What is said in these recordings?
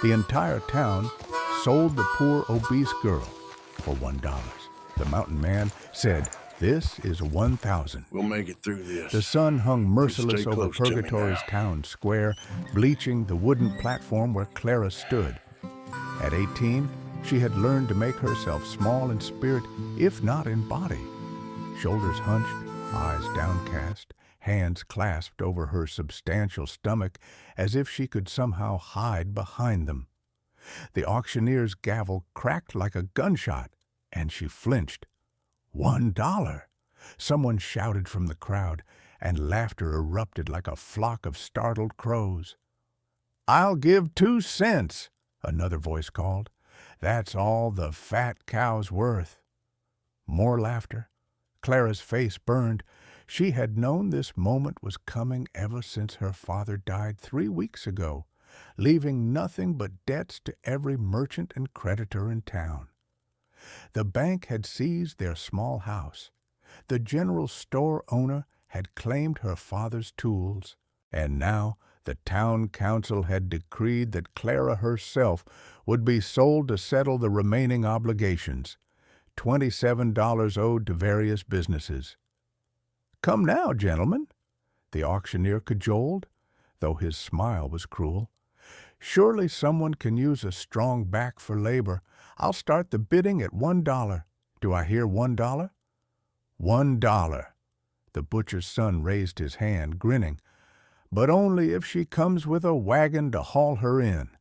The entire town sold the poor obese girl for $1. The mountain man said, "This is 1,000." We'll make it through The this. sun hung merciless Stay over close to me Purgatory's now. town square, bleaching the wooden platform where Clara stood. At 18, she had learned to make herself small in spirit, if not in body. Shoulders hunched, eyes downcast, hands clasped over her substantial stomach as if she could somehow hide behind them. The auctioneer's gavel cracked like a gunshot, and she flinched. $1! Someone shouted from the crowd, and laughter erupted like a flock of startled crows. "I'll give 2 cents," another voice called. "That's all the fat cow's worth." More laughter. Clara's face burned. She had known this moment was coming ever since her father died 3 weeks ago, leaving nothing but debts to every merchant and creditor in town. The bank had seized their small house. The general store owner had claimed her father's tools, and now the town council had decreed that Clara herself would be sold to settle the remaining obligations, $27 owed to various businesses. "Come now, gentlemen," the auctioneer cajoled, though his smile was cruel. "Surely someone can use a strong back for labor. I'll start the bidding at $1. Do I hear $1? $1. The butcher's son raised his hand, grinning. "But only if she comes with a wagon to haul her in."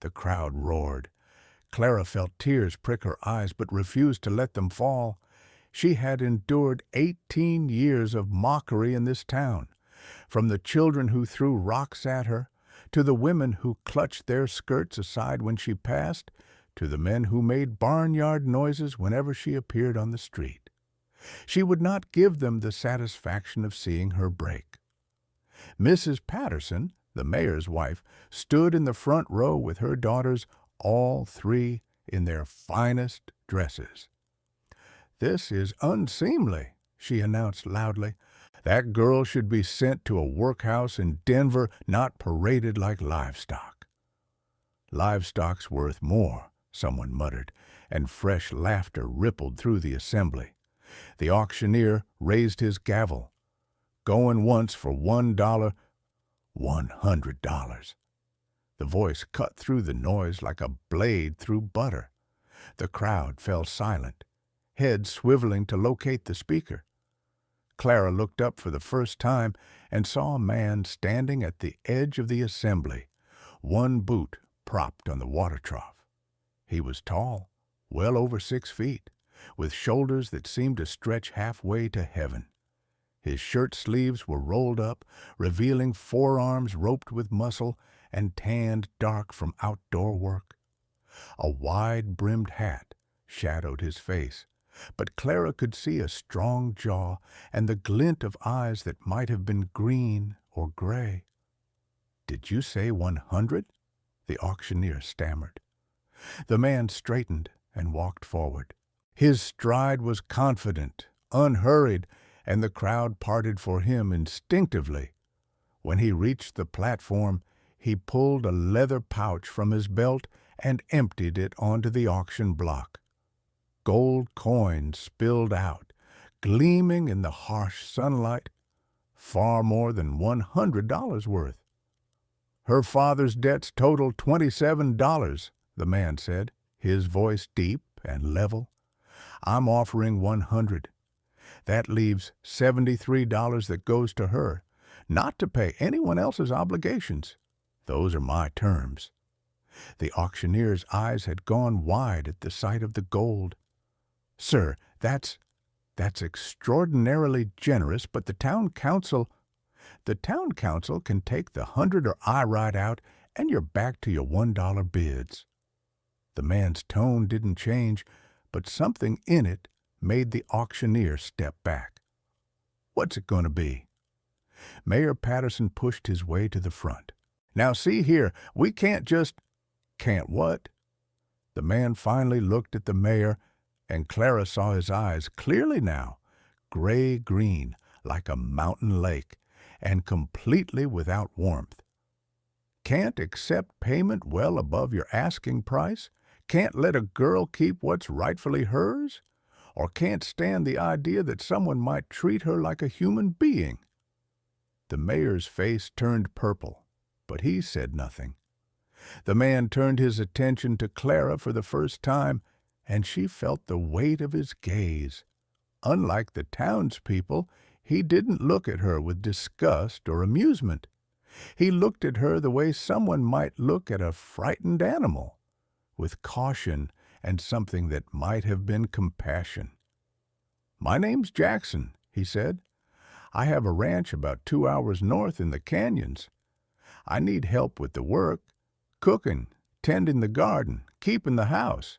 The crowd roared. Clara felt tears prick her eyes but refused to let them fall. She had endured 18 years of mockery in this town, from the children who threw rocks at her, to the women who clutched their skirts aside when she passed, to the men who made barnyard noises whenever she appeared on the street. She would not give them the satisfaction of seeing her break. Mrs. Patterson, the mayor's wife, stood in the front row with her daughters, all three in their finest dresses. "This is unseemly," she announced loudly. "That girl should be sent to a workhouse in Denver, not paraded like livestock." "Livestock's worth more," someone muttered, and fresh laughter rippled through the assembly. The auctioneer raised his gavel. "Going once for $1, $100. The voice cut through the noise like a blade through butter. The crowd fell silent, heads swiveling to locate the speaker. Clara looked up for the first time and saw a man standing at the edge of the assembly, one boot propped on the water trough. He was tall, well over 6 feet, with shoulders that seemed to stretch halfway to heaven. His shirt sleeves were rolled up, revealing forearms roped with muscle and tanned dark from outdoor work. A wide-brimmed hat shadowed his face, but Clara could see a strong jaw and the glint of eyes that might have been green or gray. "Did you say 100?" the auctioneer stammered. The man straightened and walked forward. His stride was confident, unhurried, and the crowd parted for him instinctively. When he reached the platform, he pulled a leather pouch from his belt and emptied it onto the auction block. Gold coins spilled out, gleaming in the harsh sunlight, far more than $100 worth. "Her father's debts totaled $27, the man said, his voice deep and level. "I'm offering 100. That leaves $73 that goes to her, not to pay anyone else's obligations. Those are my terms." The auctioneer's eyes had gone wide at the sight of the gold. "Sir, that's extraordinarily generous, but the town council can take the 100 or I ride out, and you're back to your $1 bids." The man's tone didn't change, but something in it made the auctioneer step back. "What's it going to be?" Mayor Patterson pushed his way to the front. "Now see here, we can't just—" "Can't what?" The man finally looked at the mayor, and Clara saw his eyes clearly now, gray-green like a mountain lake, and completely without warmth. Can't accept payment well above your asking price? Can't let a girl keep what's rightfully hers? Or can't stand the idea that someone might treat her like a human being? The mayor's face turned purple, but he said nothing. The man turned his attention to Clara for the first time, and she felt the weight of his gaze. Unlike the townspeople, he didn't look at her with disgust or amusement. He looked at her the way someone might look at a frightened animal, with caution and something that might have been compassion. "My name's Jackson," he said. "I have a ranch about 2 hours north in the canyons. I need help with the work, cooking, tending the garden, keeping the house.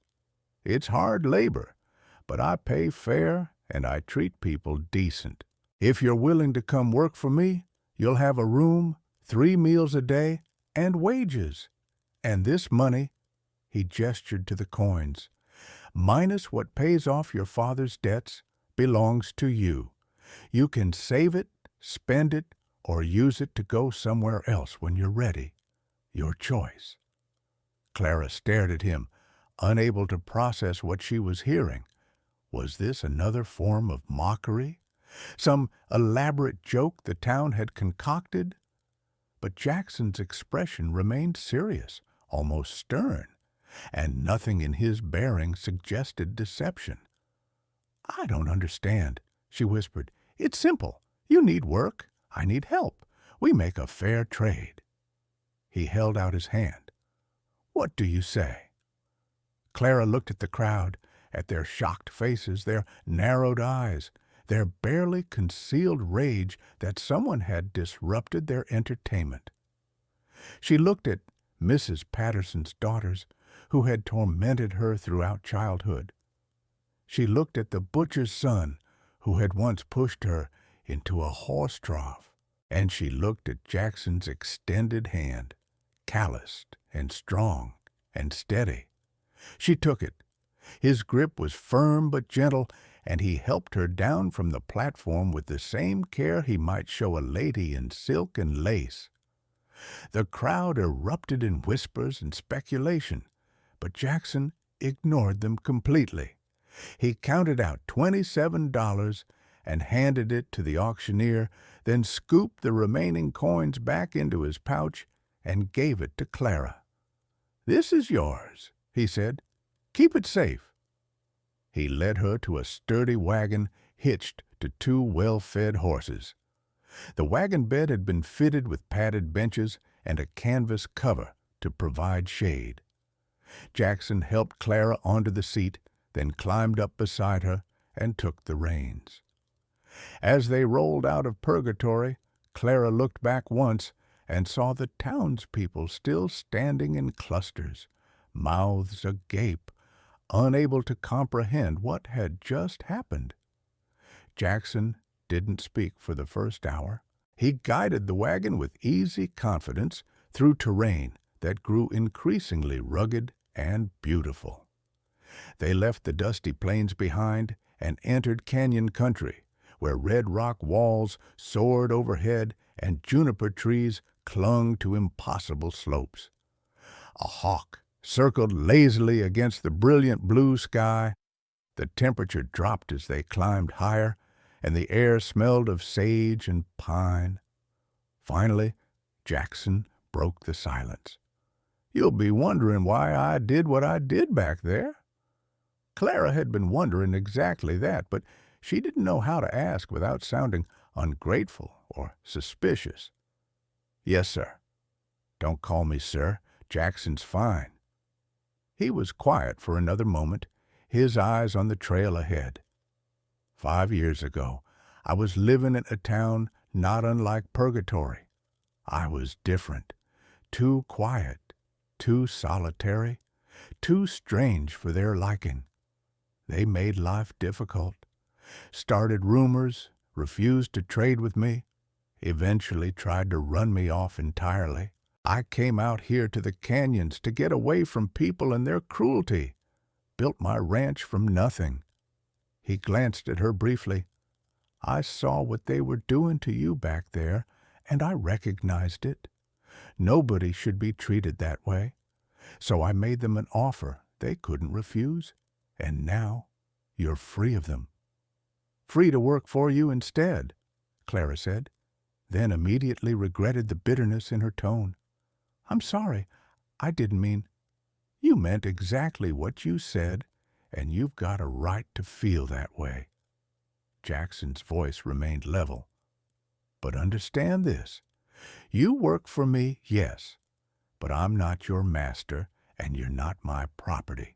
It's hard labor, but I pay fair and I treat people decent. If you're willing to come work for me, you'll have a room, 3 meals a day, and wages. And this money," he gestured to the coins, "minus what pays off your father's debts, belongs to you. You can save it, spend it, or use it to go somewhere else when you're ready. Your choice." Clara stared at him, unable to process what she was hearing. Was this another form of mockery? Some elaborate joke the town had concocted? But Jackson's expression remained serious, almost stern, and nothing in his bearing suggested deception. "I don't understand," she whispered. "It's simple. You need work. I need help. We make a fair trade." He held out his hand. "What do you say?" Clara looked at the crowd, at their shocked faces, their narrowed eyes, their barely concealed rage that someone had disrupted their entertainment. She looked at Mrs. Patterson's daughters, who had tormented her throughout childhood. She looked at the butcher's son, who had once pushed her into a horse trough. And she looked at Jackson's extended hand, calloused and strong and steady. She took it. His grip was firm but gentle, and he helped her down from the platform with the same care he might show a lady in silk and lace. The crowd erupted in whispers and speculation, but Jackson ignored them completely. He counted out $27 and handed it to the auctioneer, then scooped the remaining coins back into his pouch and gave it to Clara. "This is yours," he said. "Keep it safe." He led her to a sturdy wagon hitched to 2 well-fed horses. The wagon bed had been fitted with padded benches and a canvas cover to provide shade. Jackson helped Clara onto the seat, then climbed up beside her and took the reins. As they rolled out of purgatory, Clara looked back once and saw the townspeople still standing in clusters, mouths agape, unable to comprehend what had just happened. Jackson didn't speak for the first hour. He guided the wagon with easy confidence through terrain that grew increasingly rugged and beautiful. They left the dusty plains behind and entered canyon country, where red rock walls soared overhead and juniper trees clung to impossible slopes. A hawk circled lazily against the brilliant blue sky. The temperature dropped as they climbed higher, and the air smelled of sage and pine. Finally, Jackson broke the silence. "You'll be wondering why I did what I did back there." Clara had been wondering exactly that, but she didn't know how to ask without sounding ungrateful or suspicious. "Yes, sir." "Don't call me sir. Jackson's fine." He was quiet for another moment, his eyes on the trail ahead. 5 years ago, I was living in a town not unlike purgatory. I was different, too quiet, too solitary, too strange for their liking. They made life difficult, started rumors, refused to trade with me, eventually tried to run me off entirely. I came out here to the canyons to get away from people and their cruelty, built my ranch from nothing. He glanced at her briefly. "I saw what they were doing to you back there, and I recognized it. Nobody should be treated that way. So I made them an offer they couldn't refuse, and now you're free of them. Free to work for you instead, Clara said, then immediately regretted the bitterness in her tone. I'm sorry, I didn't mean. You meant exactly what you said, and you've got a right to feel that way. Jackson's voice remained level. But understand this. You work for me, yes, but I'm not your master, and you're not my property.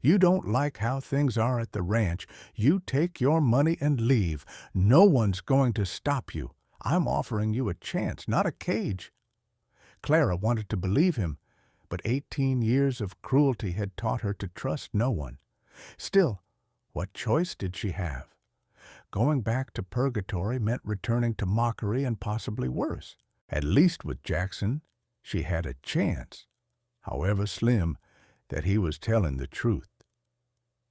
You don't like how things are at the ranch. You take your money and leave. No one's going to stop you. I'm offering you a chance, not a cage. Clara wanted to believe him, but 18 years of cruelty had taught her to trust no one. Still, what choice did she have? Going back to purgatory meant returning to mockery and possibly worse. At least with Jackson, she had a chance, however slim, that he was telling the truth.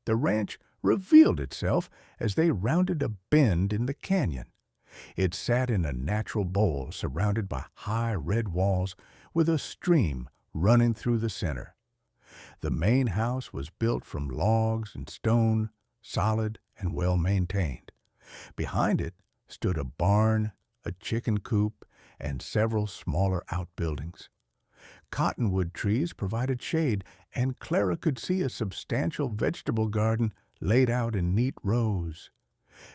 The ranch revealed itself as they rounded a bend in the canyon. It sat in a natural bowl surrounded by high red walls with a stream running through the center. The main house was built from logs and stone, solid and well maintained. Behind it stood a barn, a chicken coop, and several smaller outbuildings. Cottonwood trees provided shade, and Clara could see a substantial vegetable garden laid out in neat rows.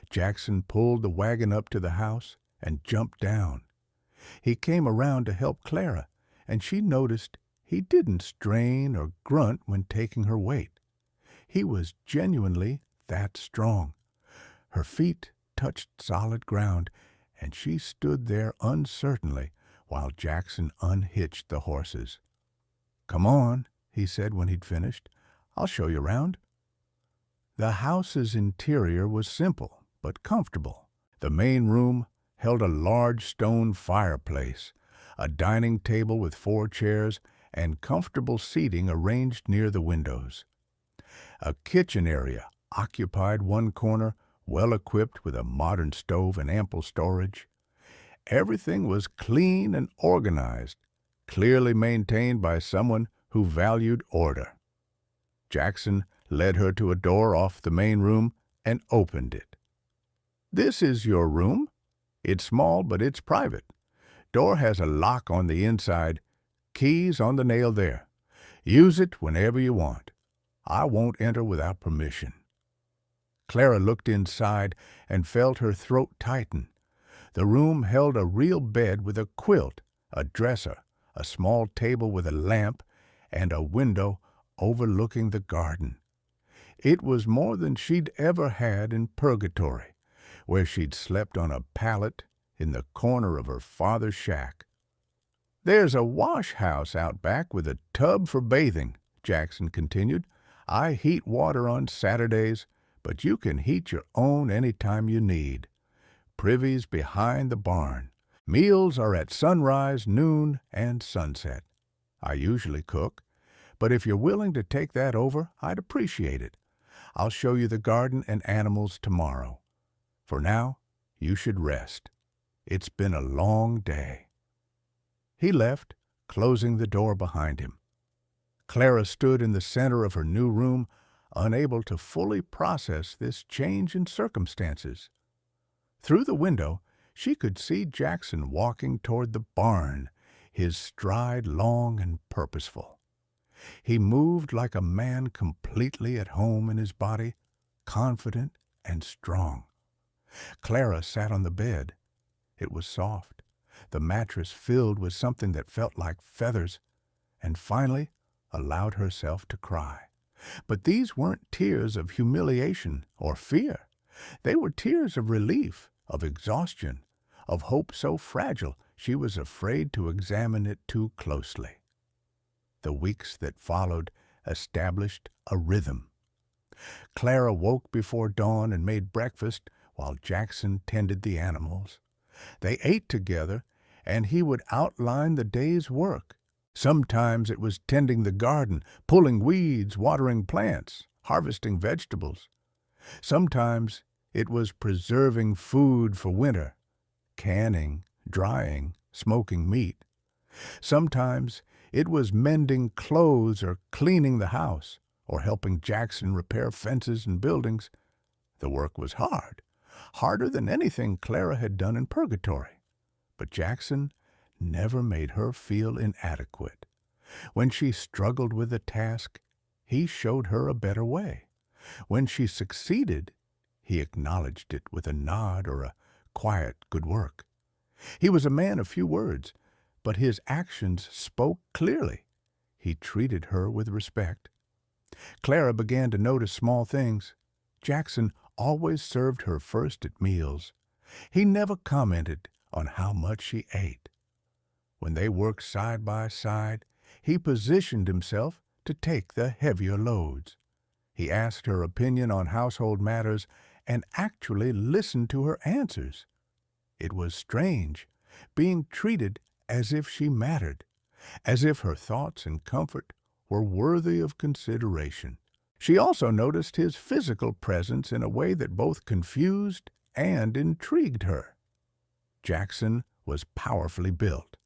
Jackson pulled the wagon up to the house and jumped down. He came around to help Clara, and she noticed he didn't strain or grunt when taking her weight. He was genuinely that strong. Her feet touched solid ground, and she stood there uncertainly while Jackson unhitched the horses. "Come on," he said when he'd finished. "I'll show you around." The house's interior was simple but comfortable. The main room held a large stone fireplace, a dining table with 4 chairs, and comfortable seating arranged near the windows. A kitchen area occupied one corner, well equipped with a modern stove and ample storage. Everything was clean and organized, clearly maintained by someone who valued order. Jackson led her to a door off the main room and opened it. "This is your room. It's small, but it's private. Door has a lock on the inside, keys on the nail there. Use it whenever you want. I won't enter without permission." Clara looked inside and felt her throat tighten. The room held a real bed with a quilt, a dresser, a small table with a lamp, and a window overlooking the garden. It was more than she'd ever had in purgatory, where she'd slept on a pallet in the corner of her father's shack. "There's a wash house out back with a tub for bathing," Jackson continued. "I heat water on Saturdays, but you can heat your own any time you need. Privy's behind the barn. Meals are at sunrise, noon, and sunset. I usually cook, but if you're willing to take that over, I'd appreciate it. I'll show you the garden and animals tomorrow. For now, you should rest. It's been a long day." He left, closing the door behind him. Clara stood in the center of her new room, unable to fully process this change in circumstances. Through the window, she could see Jackson walking toward the barn, his stride long and purposeful. He moved like a man completely at home in his body, confident and strong. Clara sat on the bed. It was soft, the mattress filled with something that felt like feathers, and finally allowed herself to cry. But these weren't tears of humiliation or fear. They were tears of relief, of exhaustion, of hope so fragile she was afraid to examine it too closely. The weeks that followed established a rhythm. Clara woke before dawn and made breakfast while Jackson tended the animals. They ate together, and he would outline the day's work. Sometimes it was tending the garden, pulling weeds, watering plants, harvesting vegetables. Sometimes it was preserving food for winter, canning, drying, smoking meat. Sometimes it was mending clothes or cleaning the house or helping Jackson repair fences and buildings. The work was hard, harder than anything Clara had done in purgatory. But Jackson never made her feel inadequate. When she struggled with a task, he showed her a better way. When she succeeded, he acknowledged it with a nod or a quiet good work. He was a man of few words, but his actions spoke clearly. He treated her with respect. Clara began to notice small things. Jackson always served her first at meals. He never commented on how much she ate. When they worked side by side, he positioned himself to take the heavier loads. He asked her opinion on household matters and actually listened to her answers. It was strange, being treated as if she mattered, as if her thoughts and comfort were worthy of consideration. She also noticed his physical presence in a way that both confused and intrigued her. Jackson was powerfully built.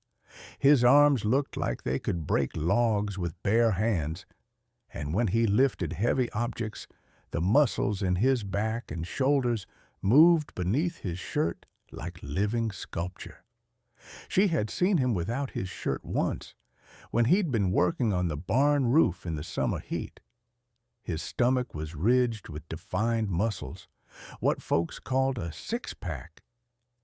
His arms looked like they could break logs with bare hands, and when he lifted heavy objects, the muscles in his back and shoulders moved beneath his shirt like living sculpture. She had seen him without his shirt once, when he'd been working on the barn roof in the summer heat. His stomach was ridged with defined muscles, what folks called a six-pack,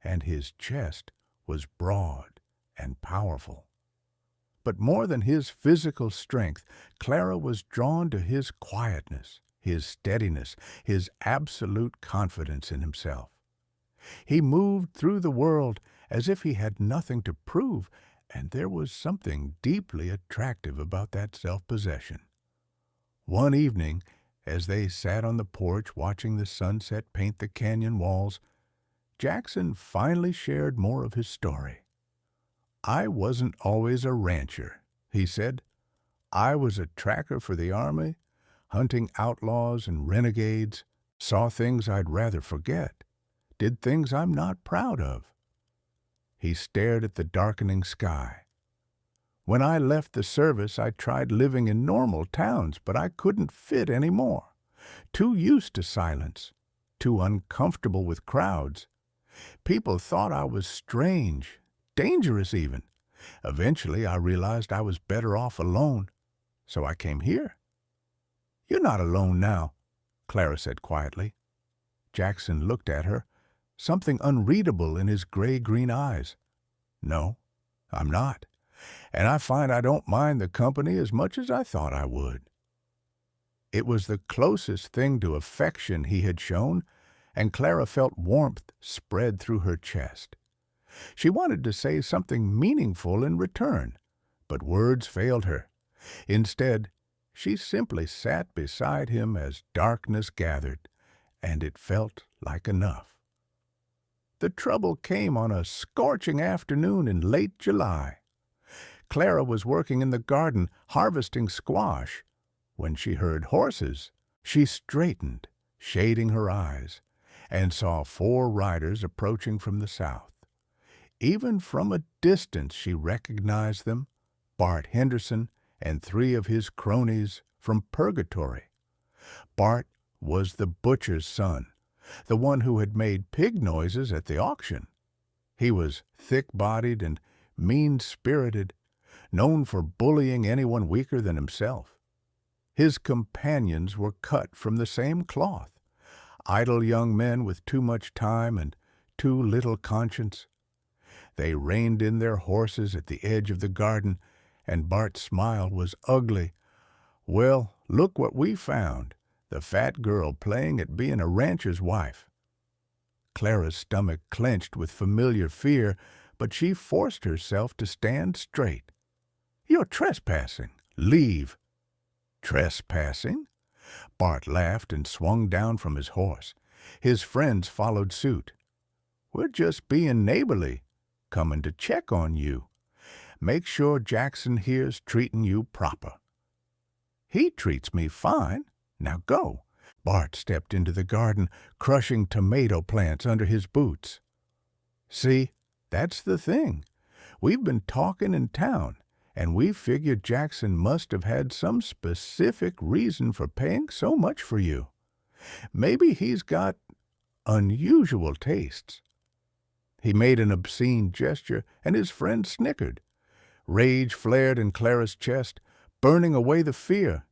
and his chest was broad and powerful. But more than his physical strength, Clara was drawn to his quietness, his steadiness, his absolute confidence in himself. He moved through the world as if he had nothing to prove, and there was something deeply attractive about that self-possession. One evening, as they sat on the porch watching the sunset paint the canyon walls, Jackson finally shared more of his story. "I wasn't always a rancher," he said. "I was a tracker for the army, hunting outlaws and renegades, saw things I'd rather forget, did things I'm not proud of." He stared at the darkening sky. "When I left the service, I tried living in normal towns, but I couldn't fit anymore. Too used to silence, too uncomfortable with crowds. People thought I was strange, dangerous even. Eventually, I realized I was better off alone, so I came here." "You're not alone now," Clara said quietly. Jackson looked at her, something unreadable in his gray-green eyes. "No, I'm not, and I find I don't mind the company as much as I thought I would." It was the closest thing to affection he had shown, and Clara felt warmth spread through her chest. She wanted to say something meaningful in return, but words failed her. Instead, she simply sat beside him as darkness gathered, and it felt like enough. The trouble came on a scorching afternoon in late July. Clara was working in the garden harvesting squash. When she heard horses, she straightened, shading her eyes, and saw 4 riders approaching from the south. Even from a distance she recognized them, Bart Henderson and 3 of his cronies from purgatory. Bart was the butcher's son, the one who had made pig noises at the auction. He was thick-bodied and mean-spirited, known for bullying anyone weaker than himself. His companions were cut from the same cloth, idle young men with too much time and too little conscience. They reined in their horses at the edge of the garden, and Bart's smile was ugly. "Well, look what we found, the fat girl playing at being a rancher's wife." Clara's stomach clenched with familiar fear, but she forced herself to stand straight. "You're trespassing. Leave." "Trespassing?" Bart laughed and swung down from his horse. His friends followed suit. "We're just being neighborly, coming to check on you. Make sure Jackson here's treating you proper." "He treats me fine. Now go." Bart stepped into the garden, crushing tomato plants under his boots. "See, that's the thing. We've been talking in town, and we figured Jackson must have had some specific reason for paying so much for you. Maybe he's got unusual tastes." He made an obscene gesture, and his friend snickered. Rage flared in Clara's chest, burning away the fear.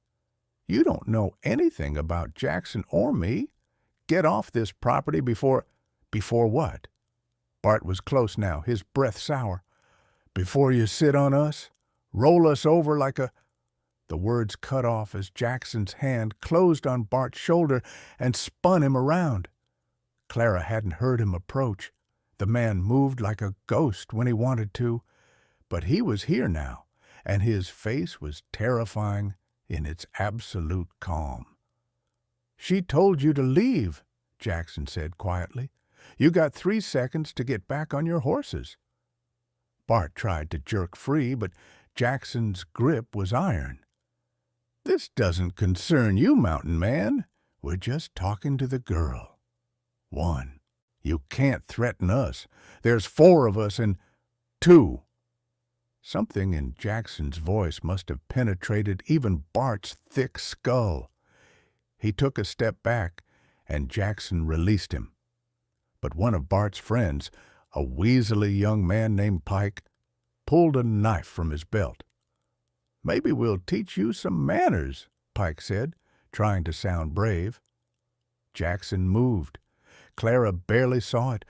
"You don't know anything about Jackson or me. Get off this property before—" "Before what?" Bart was close now, his breath sour. "Before you sit on us? Roll us over like a—" The words cut off as Jackson's hand closed on Bart's shoulder and spun him around. Clara hadn't heard him approach. The man moved like a ghost when he wanted to, but he was here now, and his face was terrifying in its absolute calm. "She told you to leave," Jackson said quietly. "You got 3 seconds to get back on your horses." Bart tried to jerk free, but Jackson's grip was iron. "This doesn't concern you, mountain man. We're just talking to the girl. 1. You can't threaten us. There's 4 of us and— 2. Something in Jackson's voice must have penetrated even Bart's thick skull. He took a step back, and Jackson released him. But one of Bart's friends, a weaselly young man named Pike, pulled a knife from his belt. "Maybe we'll teach you some manners," Pike said, trying to sound brave. Jackson moved. Clara barely saw it.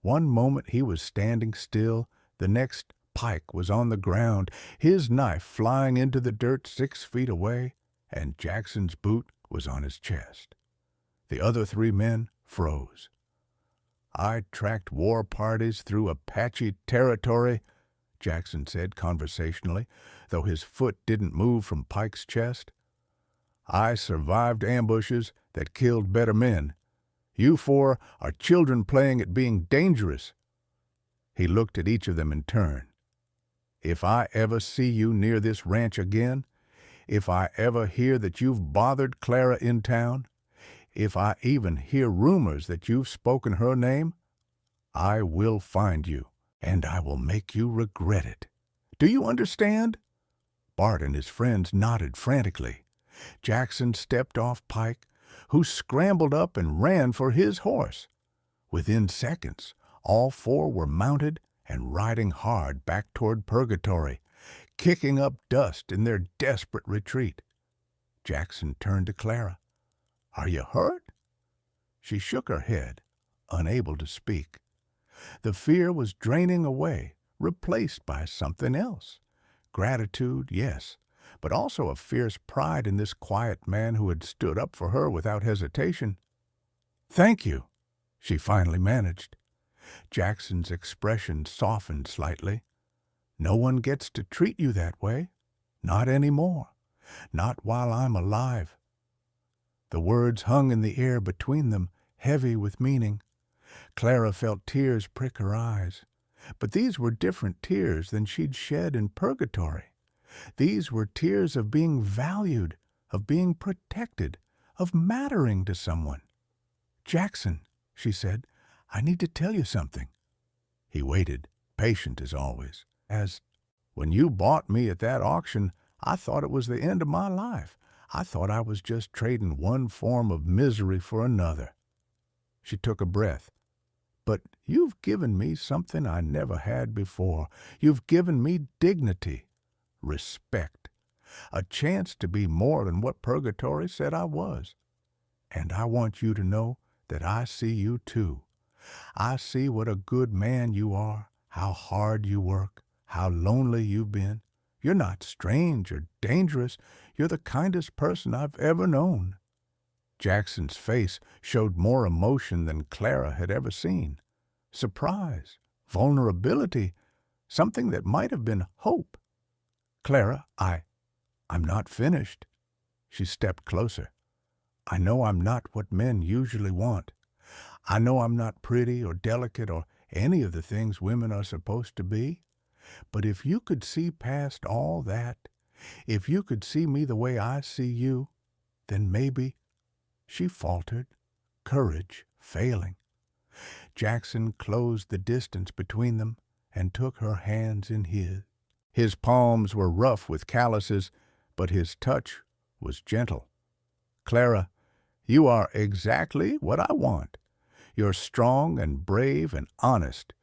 One moment he was standing still, the next Pike was on the ground, his knife flying into the dirt 6 feet away, and Jackson's boot was on his chest. The other 3 men froze. "I tracked war parties through Apache territory," Jackson said conversationally, though his foot didn't move from Pike's chest. "I survived ambushes that killed better men. You 4 are children playing at being dangerous." He looked at each of them in turn. "If I ever see you near this ranch again, if I ever hear that you've bothered Clara in town, if I even hear rumors that you've spoken her name, I will find you, and I will make you regret it. Do you understand?" Bart and his friends nodded frantically. Jackson stepped off Pike, who scrambled up and ran for his horse. Within seconds, all 4 were mounted and riding hard back toward Purgatory, kicking up dust in their desperate retreat. Jackson turned to Clara. "Are you hurt?" She shook her head, unable to speak. The fear was draining away, replaced by something else. Gratitude, yes, but also a fierce pride in this quiet man who had stood up for her without hesitation. "Thank you," she finally managed. Jackson's expression softened slightly. "No one gets to treat you that way. Not anymore. Not while I'm alive." The words hung in the air between them, heavy with meaning. Clara felt tears prick her eyes. But these were different tears than she'd shed in Purgatory. These were tears of being valued, of being protected, of mattering to someone. "Jackson," she said, "I need to tell you something." He waited, patient as always. "When you bought me at that auction, I thought it was the end of my life. I thought I was just trading one form of misery for another." She took a breath. "But you've given me something I never had before. You've given me dignity, respect, a chance to be more than what Purgatory said I was. And I want you to know that I see you too. I see what a good man you are, how hard you work, how lonely you've been. You're not strange or dangerous. You're the kindest person I've ever known." Jackson's face showed more emotion than Clara had ever seen. Surprise, vulnerability, something that might have been hope. "Clara, I'm not finished." She stepped closer. "I know I'm not what men usually want. I know I'm not pretty or delicate or any of the things women are supposed to be. But if you could see past all that, if you could see me the way I see you, then maybe—" She faltered, courage failing. Jackson closed the distance between them, and took her hands in his. His palms were rough with calluses, but his touch was gentle. "Clara, you are exactly what I want. You're strong and brave and honest.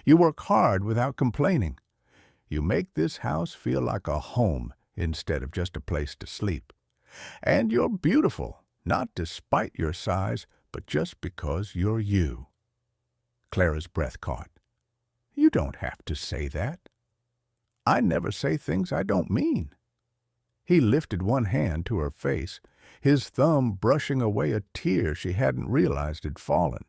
You work hard without complaining. You make this house feel like a home instead of just a place to sleep. And you're beautiful, not despite your size, but just because you're you." Clara's breath caught. "You don't have to say that. I never say things I don't mean." He lifted one hand to her face, his thumb brushing away a tear she hadn't realized had fallen.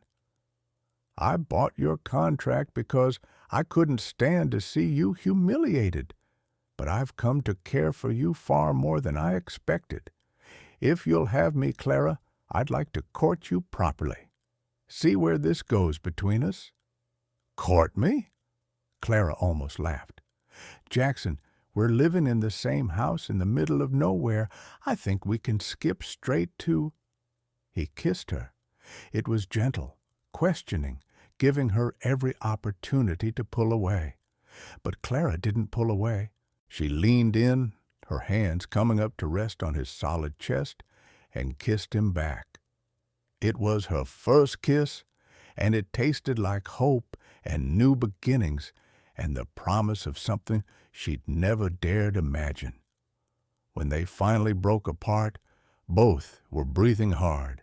"I bought your contract because I couldn't stand to see you humiliated, but I've come to care for you far more than I expected. If you'll have me, Clara, I'd like to court you properly. See where this goes between us." "Court me?" Clara almost laughed. "Jackson, we're living in the same house in the middle of nowhere. I think we can skip straight to—" He kissed her. It was gentle, questioning, giving her every opportunity to pull away. But Clara didn't pull away. She leaned in, her hands coming up to rest on his solid chest, and kissed him back. It was her first kiss, and it tasted like hope and new beginnings and the promise of something she'd never dared imagine. When they finally broke apart, both were breathing hard.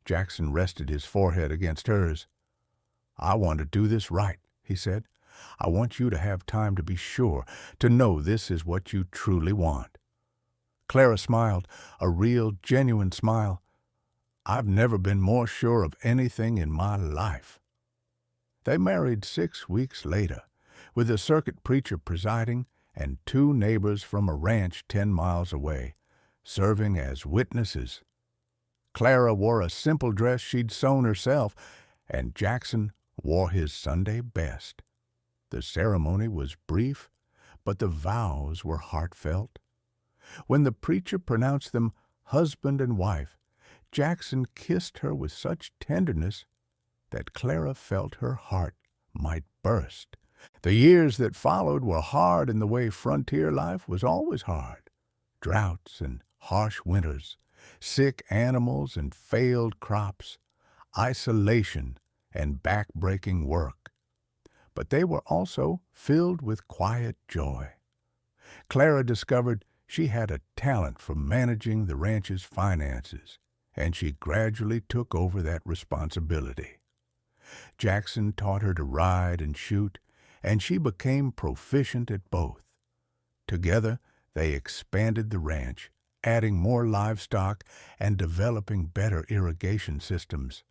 Jackson rested his forehead against hers. "I want to do this right," he said. "I want you to have time to be sure, to know this is what you truly want." Clara smiled, a real, genuine smile. "I've never been more sure of anything in my life." They married 6 weeks later, with a circuit preacher presiding and 2 neighbors from a ranch 10 miles away, serving as witnesses. Clara wore a simple dress she'd sewn herself, and Jackson wore his Sunday best. The ceremony was brief, but the vows were heartfelt. When the preacher pronounced them husband and wife, Jackson kissed her with such tenderness that Clara felt her heart might burst. The years that followed were hard in the way frontier life was always hard. Droughts and harsh winters, sick animals and failed crops, isolation and back-breaking work. But they were also filled with quiet joy. Clara discovered she had a talent for managing the ranch's finances, and she gradually took over that responsibility. Jackson taught her to ride and shoot, and she became proficient at both. Together, they expanded the ranch, adding more livestock and developing better irrigation systems.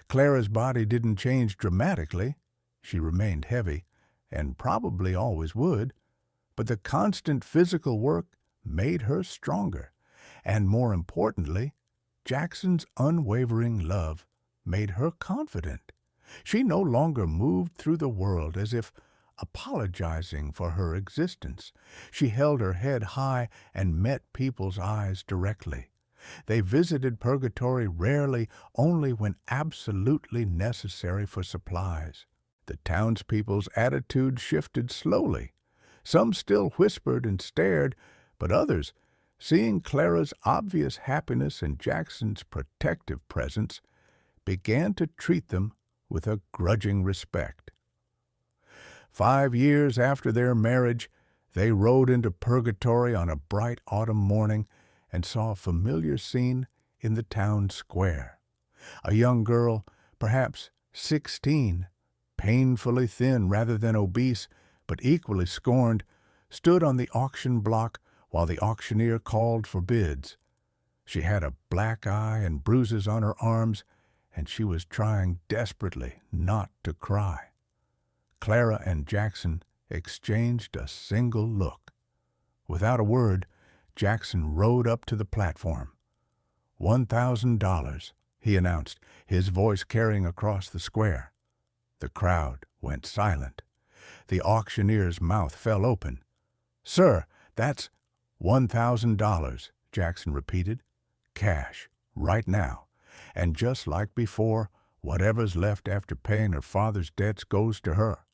Clara's body didn't change dramatically. She remained heavy, and probably always would, but the constant physical work made her stronger, and more importantly, Jackson's unwavering love made her confident. She no longer moved through the world as if apologizing for her existence. She held her head high and met people's eyes directly. They visited Purgatory rarely, only when absolutely necessary for supplies. The townspeople's attitude shifted slowly. Some still whispered and stared, but others, seeing Clara's obvious happiness and Jackson's protective presence, began to treat them with a grudging respect. 5 years after their marriage, they rode into Purgatory on a bright autumn morning and saw a familiar scene in the town square. A young girl, perhaps 16, painfully thin rather than obese, but equally scorned, stood on the auction block while the auctioneer called for bids. She had a black eye and bruises on her arms, and she was trying desperately not to cry. Clara and Jackson exchanged a single look. Without a word, Jackson rode up to the platform. $1,000, he announced, his voice carrying across the square. The crowd went silent. The auctioneer's mouth fell open. "Sir, that's $1,000, Jackson repeated. "Cash, right now. And just like before, whatever's left after paying her father's debts goes to her."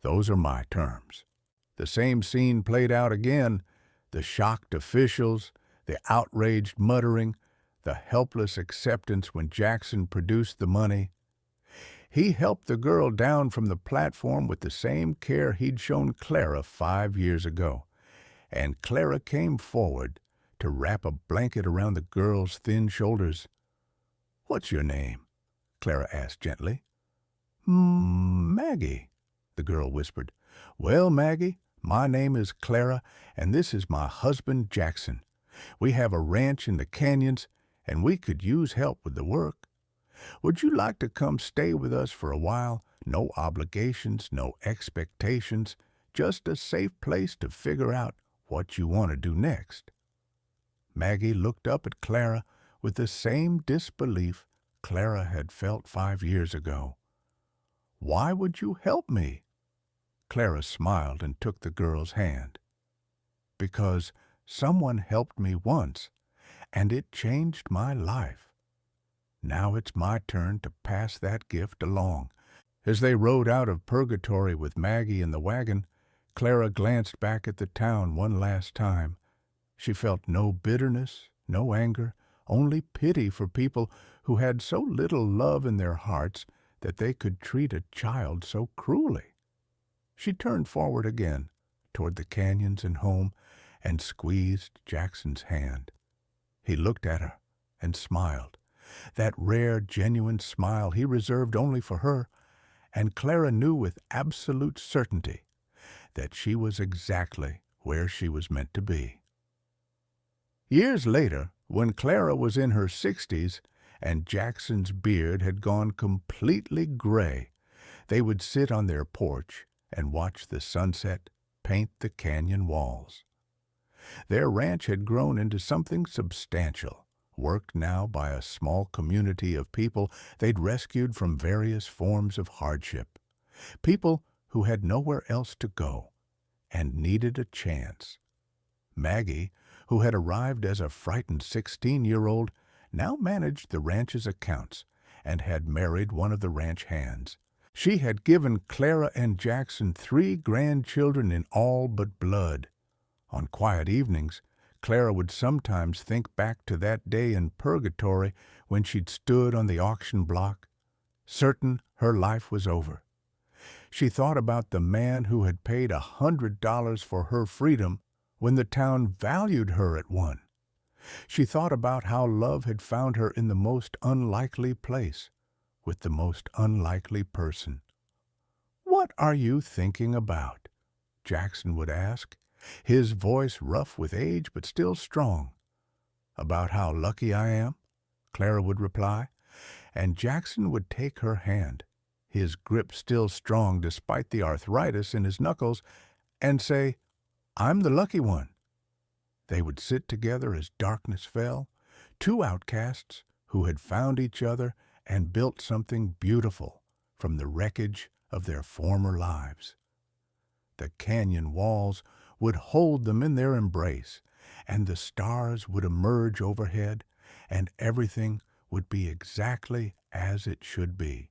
Those are my terms. The same scene played out again, the shocked officials, the outraged muttering, the helpless acceptance when Jackson produced the money. He helped the girl down from the platform with the same care he'd shown Clara 5 years ago, and Clara came forward to wrap a blanket around the girl's thin shoulders. "What's your name?" Clara asked gently. Maggie," the girl whispered. "Well, Maggie, my name is Clara, and this is my husband, Jackson. We have a ranch in the canyons, and we could use help with the work. Would you like to come stay with us for a while? No obligations, no expectations, just a safe place to figure out what you want to do next." Maggie looked up at Clara with the same disbelief Clara had felt 5 years ago. "Why would you help me?" Clara smiled and took the girl's hand. "Because someone helped me once, and it changed my life. Now it's my turn to pass that gift along." As they rode out of purgatory with Maggie in the wagon, Clara glanced back at the town one last time. She felt no bitterness, no anger, only pity for people who had so little love in their hearts that they could treat a child so cruelly. She turned forward again, toward the canyons and home, and squeezed Jackson's hand. He looked at her and smiled, that rare, genuine smile he reserved only for her, and Clara knew with absolute certainty that she was exactly where she was meant to be. Years later, when Clara was in her 60s and Jackson's beard had gone completely gray, they would sit on their porch and watch the sunset paint the canyon walls. Their ranch had grown into something substantial, worked now by a small community of people they'd rescued from various forms of hardship, people who had nowhere else to go and needed a chance. Maggie, who had arrived as a frightened 16-year-old, now managed the ranch's accounts and had married one of the ranch hands. She had given Clara and Jackson 3 grandchildren in all but blood. On quiet evenings, Clara would sometimes think back to that day in purgatory when she'd stood on the auction block, certain her life was over. She thought about the man who had paid $100 for her freedom when the town valued her at one. She thought about how love had found her in the most unlikely place, with the most unlikely person. "What are you thinking about?" Jackson would ask, his voice rough with age but still strong. "About how lucky I am," Clara would reply, and Jackson would take her hand, his grip still strong despite the arthritis in his knuckles, and say, "I'm the lucky one." They would sit together as darkness fell, 2 outcasts who had found each other and built something beautiful from the wreckage of their former lives. The canyon walls would hold them in their embrace, and the stars would emerge overhead, and everything would be exactly as it should be.